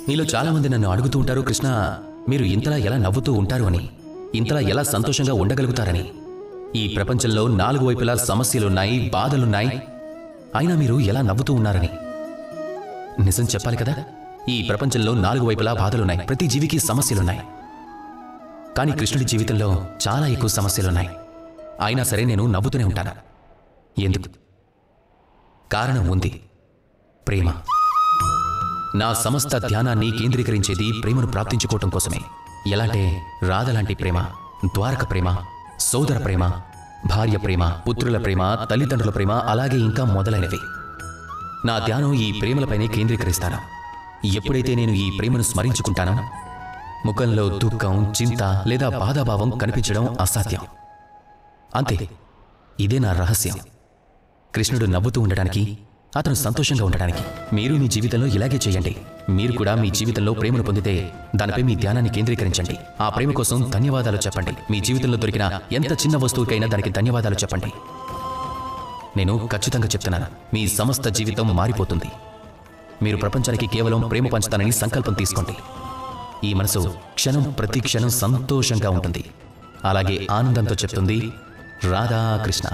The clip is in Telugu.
మీలో చాలామంది నన్ను అడుగుతూ ఉంటారు, కృష్ణ మీరు ఇంతలా ఎలా నవ్వుతూ ఉంటారు అని, ఇంతలా ఎలా సంతోషంగా ఉండగలుగుతారని. ఈ ప్రపంచంలో 4 వైపులా సమస్యలున్నాయి, బాధలున్నాయి, అయినా మీరు ఎలా నవ్వుతూ ఉన్నారని. నిజం చెప్పాలి కదా, ఈ ప్రపంచంలో 4 వైపులా బాధలున్నాయి, ప్రతి జీవికి సమస్యలున్నాయి. కానీ కృష్ణుడి జీవితంలో చాలా ఎక్కువ సమస్యలున్నాయి. అయినా సరే నేను నవ్వుతూనే ఉంటాను. ఎందుకు? కారణం ఉంది, ప్రేమ. నా సమస్త ధ్యానాన్ని కేంద్రీకరించేది ప్రేమను ప్రాప్తించుకోవటం కోసమే. ఎలాంటే రాధలాంటి ప్రేమ, ద్వారక ప్రేమ, సోదర ప్రేమ, భార్య ప్రేమ, పుత్రుల ప్రేమ, తల్లిదండ్రుల ప్రేమ, అలాగే ఇంకా మొదలైనవి. నా ధ్యానం ఈ ప్రేమలపైనే కేంద్రీకరిస్తాను. ఎప్పుడైతే నేను ఈ ప్రేమను స్మరించుకుంటానో ముఖంలో దుఃఖం, చింత లేదా బాధాభావం కనిపించడం అసాధ్యం. అంతే, ఇదే నా రహస్యం. కృష్ణుడు నవ్వుతూ ఉండడానికి, అతను సంతోషంగా ఉండడానికి. మీరు మీ జీవితంలో ఇలాగే చేయండి. మీరు కూడా మీ జీవితంలో ప్రేమను పొందితే దానిపై మీ ధ్యానాన్ని కేంద్రీకరించండి. ఆ ప్రేమ కోసం ధన్యవాదాలు చెప్పండి. మీ జీవితంలో దొరికిన ఎంత చిన్న వస్తువుకైనా దానికి ధన్యవాదాలు చెప్పండి. నేను ఖచ్చితంగా చెప్తున్నాను, మీ సమస్త జీవితం మారిపోతుంది. మీరు ప్రపంచానికి కేవలం ప్రేమ పంచుతానని సంకల్పం తీసుకోండి. ఈ మనసు క్షణం ప్రతి క్షణం సంతోషంగా ఉంటుంది. అలాగే ఆనందంతో చెప్తుంది, రాధాకృష్ణ.